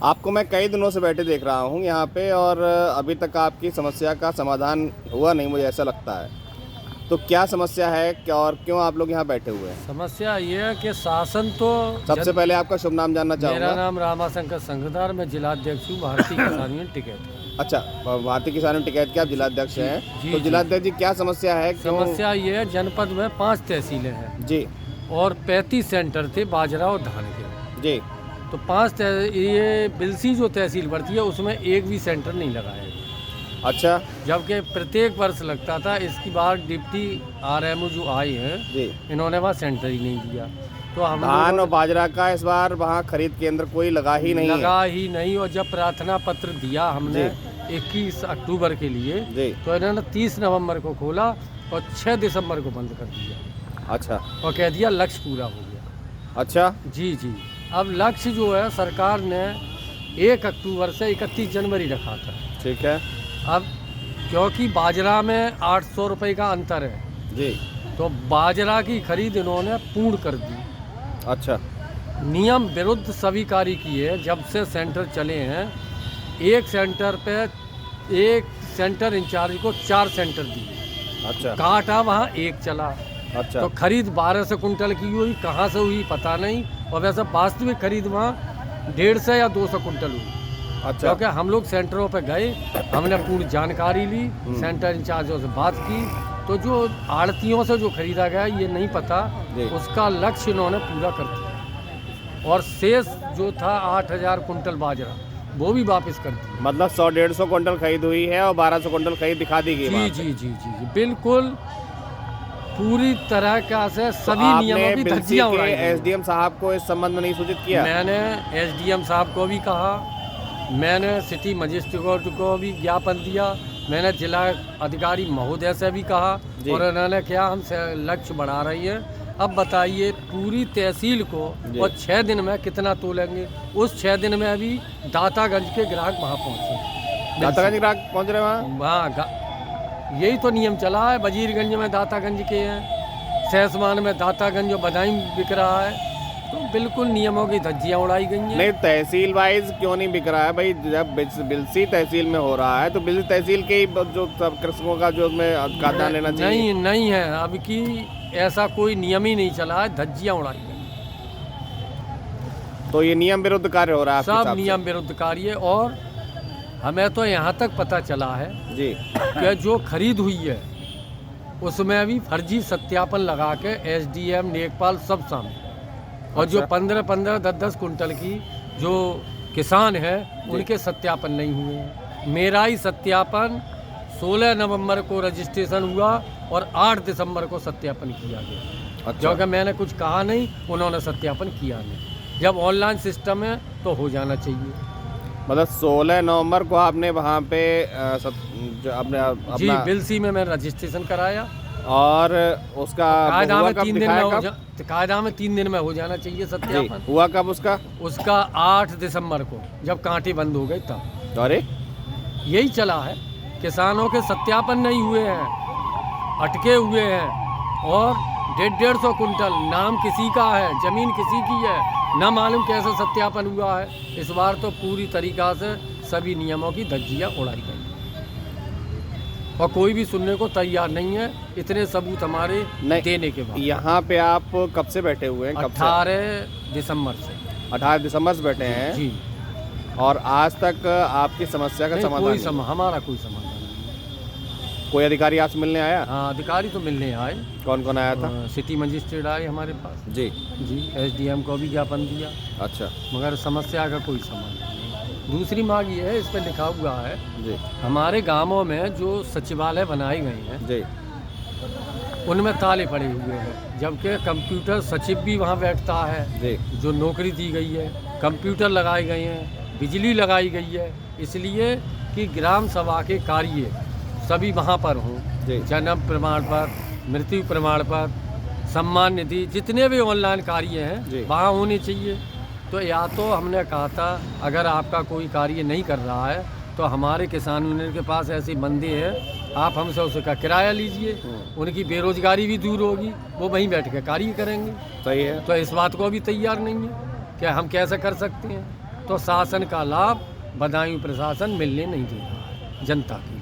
आपको मैं कई दिनों से बैठे देख रहा हूँ यहाँ पे, और अभी तक आपकी समस्या का समाधान हुआ नहीं, मुझे ऐसा लगता है। तो क्या समस्या है, क्या और क्यों आप लोग यहाँ बैठे हुए हैं? समस्या ये है कि शासन तो सबसे पहले आपका शुभ नाम जानना मेरा चाहूँगा। नाम रामाशंकर संगदार, मैं जिलाध्यक्ष हूँ भारतीय किसान यूनियन टिकैत। अच्छा, भारतीय किसान यूनियन टिकैत के आप जिलाध्यक्ष हैं। जी, तो जी। जिलाध्यक्ष जी, क्या समस्या है, क्यों? समस्या ये है, जनपद में 5 तहसीलें हैं जी और 35 सेंटर थे बाजरा और धान के। जी। तो 5 ये बिलसी जो तहसील पड़ती है उसमें एक भी सेंटर नहीं लगाया है। अच्छा जबकि प्रत्येक वर्ष लगता था। इसकी बार डिप्टी आरएमओ जो आए हैं जी। इन्होंने वहाँ सेंटर ही नहीं दिया। तो हम धान और बाजरा का इस बार वहाँ खरीद केंद्र कोई लगा ही नहीं है। लगा ही नहीं। और जब प्रार्थना पत्र दिया हमने 21 अक्टूबर के लिए, जी। तो इन्होंने 30 नवंबर को खोला और 6 दिसंबर को बंद कर दिया अच्छा और कह दिया लक्ष्य पूरा हो गया। अच्छा। जी जी। अब लक्ष्य जो है सरकार ने 1 अक्टूबर से 31 जनवरी रखा था। ठीक है। अब क्योंकि बाजरा में 800 रुपये का अंतर है जी। तो बाजरा की खरीद इन्होंने पूर्ण कर दी। अच्छा। नियम विरुद्ध सभी कार्य किए। जब से सेंटर चले हैं, एक सेंटर पे एक सेंटर इंचार्ज को 4 सेंटर दिए। अच्छा। काटा वहाँ एक चला। अच्छा। तो खरीद 1200 कुंटल की हुई, कहाँ से हुई पता नहीं। और वैसे वास्तविक खरीद वहाँ 150 या 200 कुंटल हुई। अच्छा। क्योंकि हम लोग सेंटरों पे गए, हमने पूरी जानकारी ली, सेंटर इंचार्जों से बात की। तो जो आड़तियों से जो खरीदा गया ये नहीं पता, उसका लक्ष्य इन्होंने पूरा कर दिया। और शेष जो था 8000 कुंटल बाजरा वो भी वापस कर दिया। मतलब 100-150 कुंटल खरीद हुई है और 1200 कुंटल खरीद दिखा दी गई। जी जी जी जी जी बिल्कुल पूरी तरह का से सभी नियमों की धज्जियां उड़ाई गई। एसडीएम साहब को इस संबंध में नहीं सूचित किया? मैंने एसडीएम साहब को भी कहा, मैंने सिटी मजिस्ट्रेट को भी ज्ञापन दिया, मैंने जिला अधिकारी महोदय से भी कहा और उन्होंने क्या हम लक्ष्य बढ़ा रही है। अब बताइए पूरी तहसील को और 6 दिन में कितना तोलेंगे? उस 6 दिन में अभी दातागंज के ग्राहक वहाँ पहुँचे। दातागंज ग्राहक पहुँच रहे वहाँ यही तो नियम चला है। वजीरगंज में दातागंज के हैं, सहसमान में दातागंज और बदायूं बिक रहा है। तो बिल्कुल नियमों की धज्जियां उड़ाई गई हैं। नहीं, तहसील वाइज क्यों नहीं बिक रहा है भाई? जब बिलसी तहसील में हो रहा है तो बिलसी तहसील के ही जो कृषकों का जो उसमें खाद्यान्न लेना चाहिए। नहीं है, अब की ऐसा कोई नियम ही नहीं चला है, धज्जियां उड़ाई गई। तो ये नियम विरुद्ध कार्य हो रहा है? सब नियम विरुद्ध कार्य। और हमें तो यहाँ तक पता चला है जी कि जो खरीद हुई है उसमें भी फर्जी सत्यापन लगा के एसडीएम लेखपाल सब शामिल। और जो 15-15, 10-10 कुंटल की जो किसान हैं उनके सत्यापन नहीं हुए हैं। मेरा ही सत्यापन 16 नवंबर को रजिस्ट्रेशन हुआ और 8 दिसंबर को सत्यापन किया गया। अच्छा। क्योंकि मैंने कुछ कहा नहीं, उन्होंने सत्यापन किया नहीं। जब ऑनलाइन सिस्टम है तो हो जाना चाहिए। मतलब 16 नवंबर को आपने वहाँ पे जी बिलसी में मैंने रजिस्ट्रेशन कराया और उसका कायदा में 3 दिन में हो जाना चाहिए सत्यापन। हुआ कब उसका? उसका 8 दिसंबर को, जब कांटे बंद हो गए तब। अरे यही चला है, किसानों के सत्यापन नहीं हुए हैं, अटके हुए हैं। और 150 कुंटल नाम किसी का है, जमीन किसी की है, न मालूम कैसे सत्यापन हुआ है। इस बार तो पूरी तरीका से सभी नियमों की धज्जियां उड़ाई गई और कोई भी सुनने को तैयार नहीं है, इतने सबूत हमारे देने के बाद। यहाँ पे आप कब से बैठे हुए हैं? 18 दिसंबर से। 18 दिसंबर से बैठे हैं जी। और आज तक आपकी समस्या का समाधान हमारा कोई समाधान नहीं। कोई अधिकारी आपसे मिलने आया? हाँ, अधिकारी तो मिलने आए। कौन कौन आया था? सिटी मजिस्ट्रेट आए हमारे पास। जी जी। एसडीएम को भी ज्ञापन दिया। अच्छा। मगर समस्या का कोई समाधान नहीं। दूसरी मांग ये है, इस पर लिखा हुआ है जी हमारे गांवों में जो सचिवालय बनाए गए हैं जी उनमें ताले पड़े हुए हैं, जबकि कंप्यूटर सचिव भी वहाँ बैठता है जी। जो नौकरी दी गई है, कंप्यूटर लगाए गए हैं, बिजली लगाई गई है, इसलिए कि ग्राम सभा के कार्य सभी वहाँ पर हों। जन्म प्रमाण पत्र, मृत्यु प्रमाण पत्र, सम्मान निधि, जितने भी ऑनलाइन कार्य हैं वहाँ होने चाहिए। तो या तो हमने कहा था अगर आपका कोई कार्य नहीं कर रहा है तो हमारे किसान यूनियन के पास ऐसे बंदे हैं, आप हमसे उसका किराया लीजिए, उनकी बेरोजगारी भी दूर होगी, वो वहीं बैठ के कार्य करेंगे। सही है। तो इस बात को भी तैयार नहीं है कि हम कैसे कर सकते हैं। तो शासन का लाभ बदायूं प्रशासन मिलने नहीं दे रहा है जनता को।